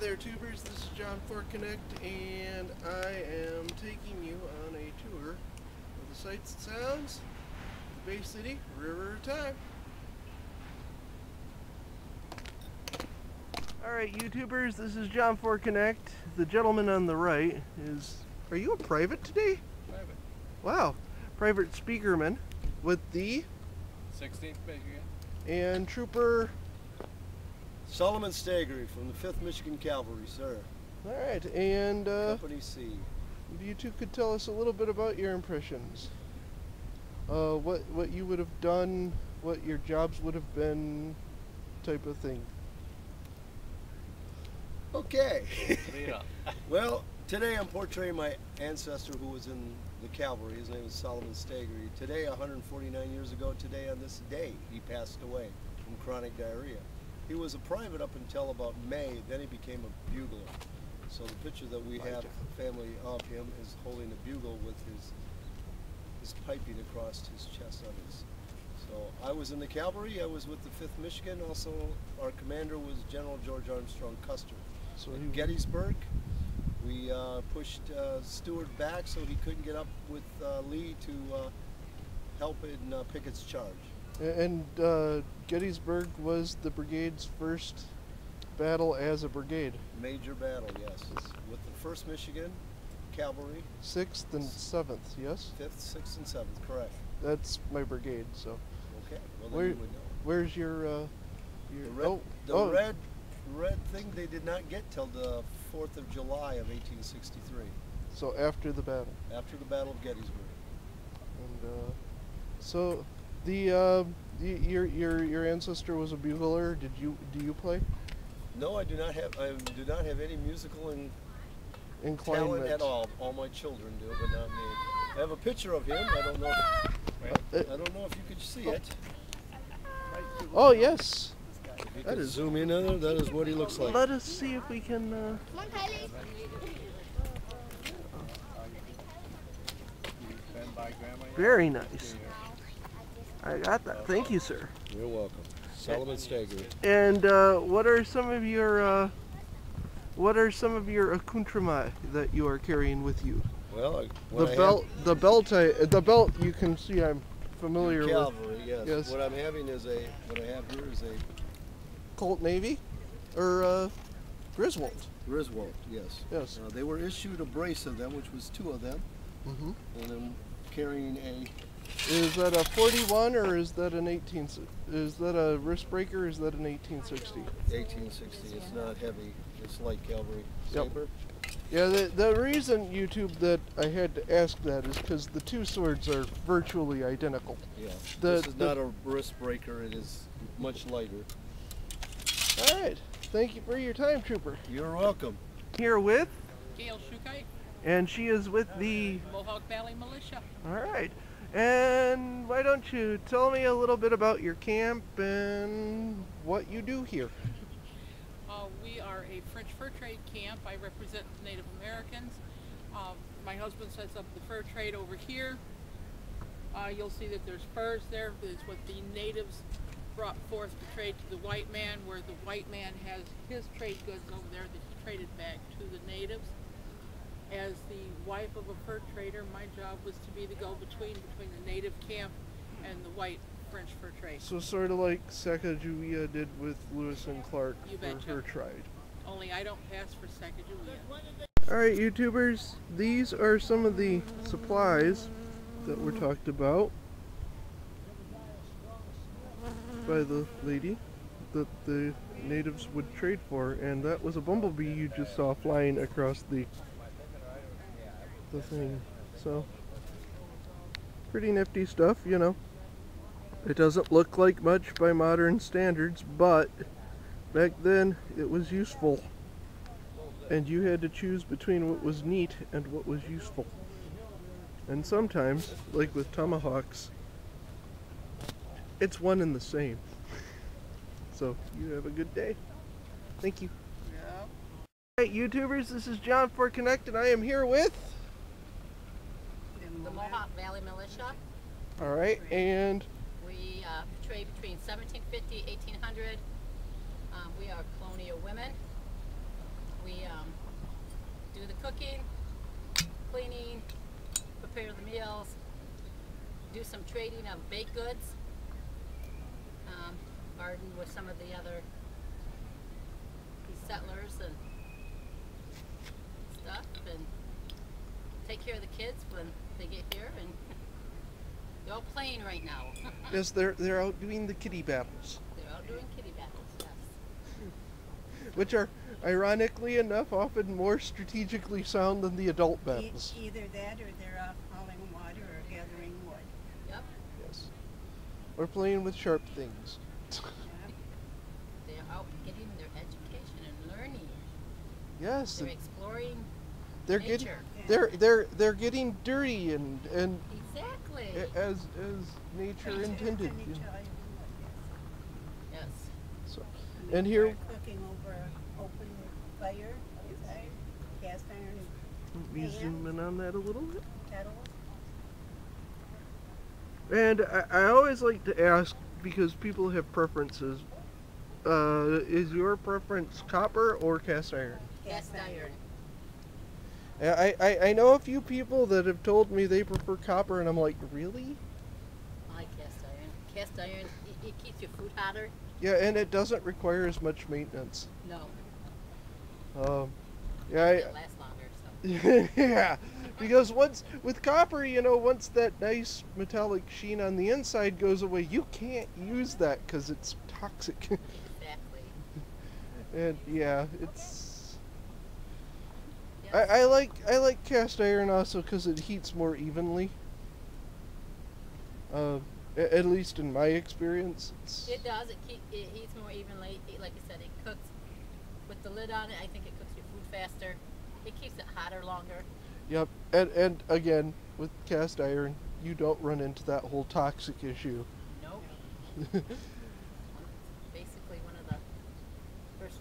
there, tubers. This is John for Connect, and I am taking you on a tour of the sights and sounds of the Bay City River Time. Alright, YouTubers, this is John for Connect. The gentleman on the right is... Are you a private today? Private. Wow. Private speakerman with the... 16th Michigan. And Trooper... Solomon Staggery from the 5th Michigan Cavalry, sir. Alright, and Company C. You two could tell us a little bit about your impressions. What you would have done, what your jobs would have been, type of thing. Okay. Well, today I'm portraying my ancestor who was in the cavalry. His name is Solomon Staggery. Today, 149 years ago today on this day, he passed away from chronic diarrhea. He was a private up until about May, then he became a bugler. So the picture that we have, the family of him, is holding a bugle with his piping across his chest on his. So I was in the cavalry, I was with the 5th Michigan. Also, our commander was General George Armstrong Custer. So in Gettysburg, we pushed Stewart back so he couldn't get up with Lee to help in Pickett's charge. And Gettysburg was the brigade's first battle as a brigade. Major battle, yes. With the 1st Michigan Cavalry. 6th and 7th, yes? 5th, 6th, and 7th, correct. That's my brigade, so. Okay, well then you would know. Where's your red thing they did not get till the 4th of July of 1863. So after the battle? After the Battle of Gettysburg. And so your ancestor was a bugler. Do you play? No, I do not have any musical talent at all. All my children do, but not me. I have a picture of him. I don't know if you could see it. Oh yes. That is zoom in on it. That is what he looks like. Let us see if we can. Come on, Kylie. Very nice. I got that. Thank you, sir. You're welcome. Solomon Staggery. And what are some of your accoutrements that you are carrying with you? Well, the belt you can see I'm familiar cavalry, with. Yes. What I'm having is what I have here is a Colt Navy or Griswold. Griswold, yes. Yes. They were issued a brace of them, which was 2 of them. Mm-hmm. And I'm carrying a. Is that a 41 or is that an 18? Is that a wrist breaker or is that an 1860? 1860. It's not heavy. It's light cavalry. Saber. Yep. Yeah. The reason, YouTube, that I had to ask that is because the 2 swords are virtually identical. Yeah. This is not a wrist breaker. It is much lighter. All right. Thank you for your time, Trooper. You're welcome. Here with Gail Shukai. And she is with the Mohawk Valley Militia. All right. And why don't you tell me a little bit about your camp and what you do here? We are a French fur trade camp. I represent the Native Americans. My husband sets up the fur trade over here. You'll see that there's furs there. It's what the natives brought forth to trade to the white man, where the white man has his trade goods over there that he traded back to the natives. As the wife of a fur trader, my job was to be the go-between between the native camp and the white French fur trade. So sort of like Sacagawea did with Lewis and Clark for her trade. Only I don't pass for Sacagawea. Alright, YouTubers, these are some of the supplies that were talked about by the lady that the natives would trade for, and that was a bumblebee you just saw flying across the thing. So pretty nifty stuff, you know. It doesn't look like much by modern standards, but back then it was useful, and you had to choose between what was neat and what was useful. And sometimes, like with tomahawks, it's one and the same. So you have a good day. Thank you. Yeah. Alright, YouTubers, this is John for Connect, and I am here with the Mohawk Valley Militia. Alright, and we trade between 1750 1800. We are colonial women. We do the cooking, cleaning, prepare the meals, do some trading of baked goods, garden with some of the other settlers and stuff, and take care of the kids when they get here, and they're all playing right now. Yes, they're out doing the kitty battles. They're out doing kitty battles, yes. Which are, ironically enough, often more strategically sound than the adult battles. Either that or they're off hauling water or gathering wood. Yep. Yes. Or playing with sharp things. Yep. They're out getting their education and learning. Yes. They're exploring They're getting nature. they're getting dirty and Exactly. as nature intended. Can you tell you what, Yes. So, yes. and here We're cooking over an open fire outside, cast iron we zoom in on that a little bit. kettle. And I always like to ask, because people have preferences, is your preference copper or cast iron? Cast iron. I know a few people that have told me they prefer copper, and I'm like, really? I like cast iron. Cast iron, it keeps your food hotter. Yeah, and it doesn't require as much maintenance. No. Yeah, It lasts longer, so. yeah, because with copper, once that nice metallic sheen on the inside goes away, you can't use that because it's toxic. Exactly. And yeah, it's. Yes. I like cast iron also because it heats more evenly. At least in my experience. It does. It heats more evenly. Like I said, it cooks with the lid on it. I think it cooks your food faster. It keeps it hotter longer. Yep, and again, with cast iron, you don't run into that whole toxic issue. Nope. Basically one of the first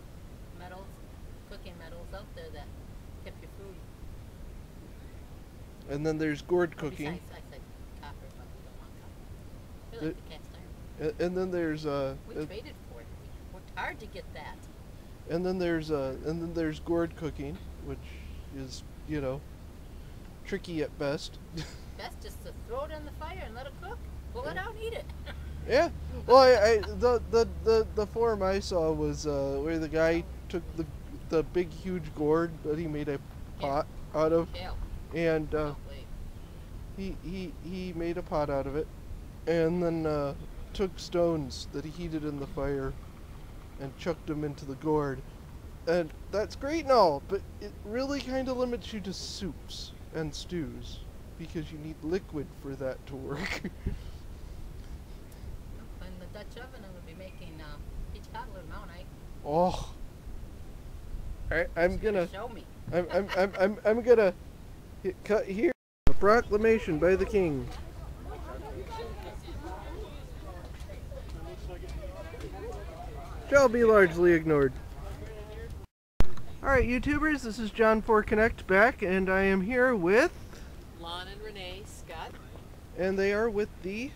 metals, cooking metals out there that kept your food. And then there's gourd Oh, cooking. besides, I said copper, but we don't want copper. We like the cast iron. And then there's We traded for it. We worked hard to get that. and then there's gourd cooking, which is, tricky at best. Best just to throw it in the fire and let it cook. Pull it out, eat it. Yeah. Well, the form I saw was where the guy took the big huge gourd that he made a pot out of, Yeah. and Lovely. he made a pot out of it, and then took stones that he heated in the fire and chucked them into the gourd. And that's great and all, but it really kind of limits you to soups and stews because you need liquid for that to work. In the Dutch oven, I'm going to be making peach cobbler tomorrow night. Oh. I'm gonna Show me. I'm gonna cut here. A proclamation by the king. Shall be largely ignored. Alright, YouTubers, this is John for Connect back, and I am here with, Lon and Renee Scott, and they are with the,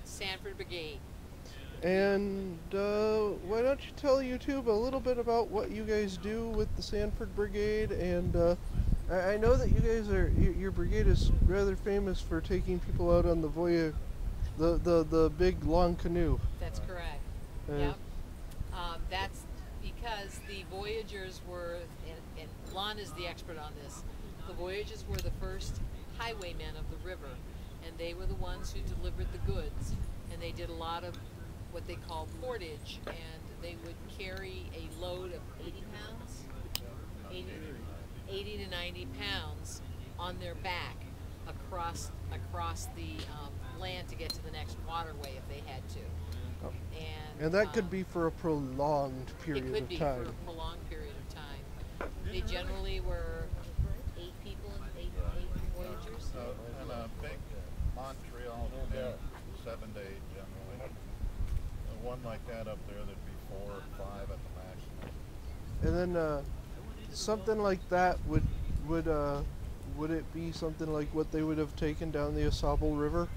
Sanford Brigade. and why don't you tell YouTube a little bit about what you guys do with the Sanford Brigade, and I know that you guys your brigade is rather famous for taking people out on the voyage, the big long canoe. That's correct. Yep. That's because the Voyagers were, and Lon is the expert on this, the Voyagers were the first highwaymen of the river, and they were the ones who delivered the goods, and they did a lot of what they call portage, and they would carry a load of 80 pounds, 80 to 90 pounds on their back across the land to get to the next waterway if they had to. Oh. And And that could be for a prolonged period it could of be time. for a prolonged period of time. They generally were 8 people, eight voyagers. And a big Montreal canoe, 7 to 8 generally. One like that up there, there'd be 4 or 5 at the maximum. And then something like that would it be something like what they would have taken down the Ausable River?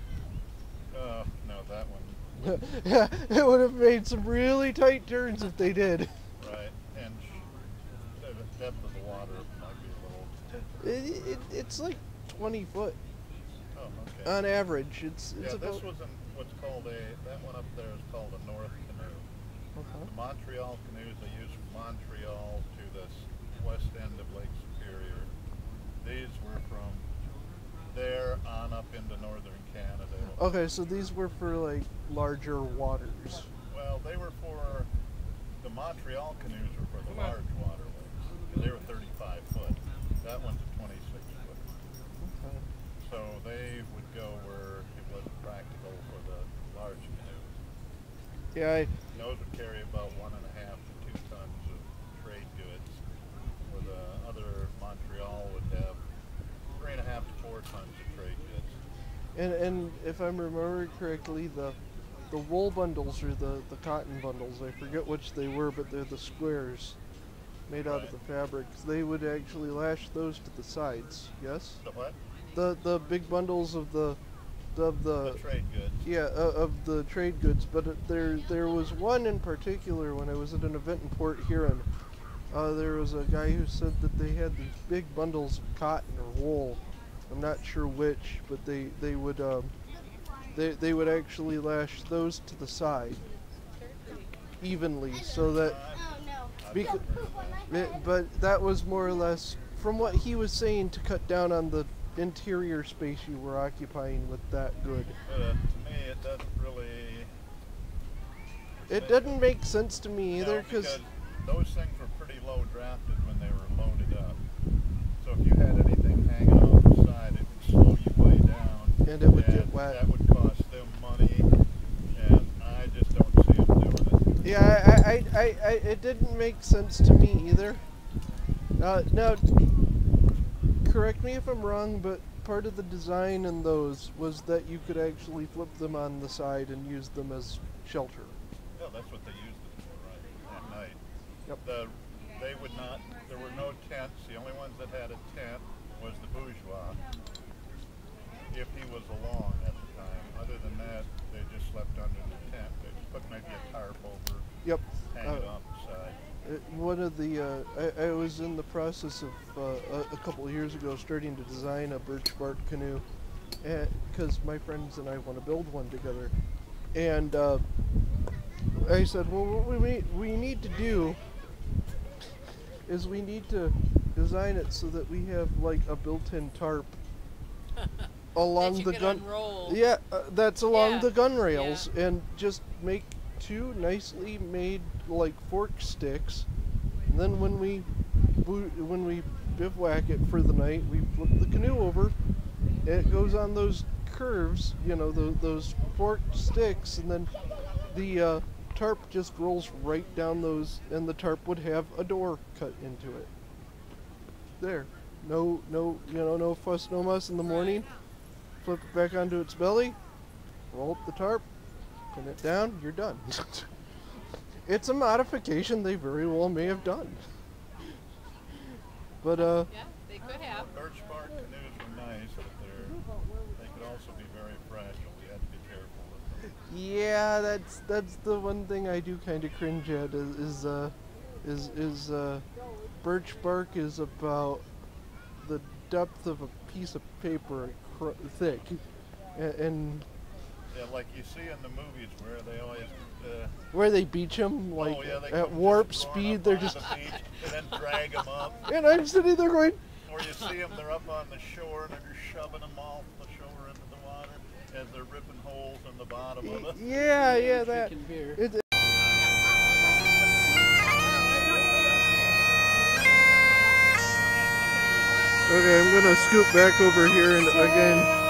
No, that one. Yeah, it would have made some really tight turns if they did. Right, and the depth of the water might be a little. It's like 20 foot Oh, okay. on average. It's Yeah, about. this was what's called that one up there is called a north canoe. Okay. The Montreal canoes they use from Montreal to the west end of Lake Superior. These were from there on up into northern Canada. Okay, so these were for like larger waters. Well, they were for the Montreal canoes were for the large waterways. They were 35 foot. That one's a 26 foot. Okay. So they would go where it wasn't practical for the large canoes. Yeah, Those would carry about 1.5 to 2 tons of trade goods, where the other Montreal would have 3.5 to 4 tons of trade goods. and if I'm remembering correctly, the wool bundles or the cotton bundles, I forget which they were, but they're the squares made out of Right. the fabric. They would actually lash those to the sides. Yes. The what? The big bundles of the Trade goods. yeah, of the trade goods, but there was one in particular when I was at an event in Port Huron. There was a guy who said that they had these big bundles of cotton or wool. I'm not sure which, but they would actually lash those to the side evenly so that. But that was more or less from what he was saying to cut down on the interior space you were occupying with that good. But to me, it doesn't really. It doesn't make sense to me either, No, because those things were pretty low drafted when they were loaded up. So if you had anything hanging off the side, it would slow you way down. And it would get wet. That would cost them money, and I just don't see them doing it. yeah, I it didn't make sense to me either. Now, correct me if I'm wrong, but part of the design in those was that you could actually flip them on the side and use them as shelter. Yeah, that's what they used it for, right, at night. Yep. They would not, there were no tents. The only ones that had a tent was the bourgeois, if he was along at the time. Other than that, they just slept under the tent. They put maybe a tarp over, Yep. hang it off the side. One of the, I was in the process of a couple of years ago starting to design a birch bark canoe, because my friends and I want to build one together. And I said, well, what we need to do is we need to design it so that we have like a built-in tarp along that you the can gun. unroll. Yeah, that's along Yeah. the gun rails, and just make 2 nicely made like fork sticks. And then when we bivouac it for the night, we flip the canoe over. It goes on those curves, you know, those forked sticks, and then the tarp just rolls right down those, and the tarp would have a door cut into it. There, no, no fuss, no muss in the morning. Flip it back onto its belly, roll up the tarp, pin it down, you're done. It's a modification they very well may have done. But Yeah, they could have. Birch bark canoes were nice, but they could also be very fragile. You had to be careful with them. yeah, that's the one thing I do kind of cringe at is birch bark is about the depth of a piece of paper thick, and Yeah, like you see in the movies where they always. where they beach them like they at come warp just roaring speed, up they're onto just. the beach and then drag them up. And I'm sitting there going, Or you see them, they're up on the shore and they're just shoving them off the shore into the water as they're ripping holes in the bottom of it. yeah, that. Drinking beer. Okay, I'm gonna scoot back over here and again.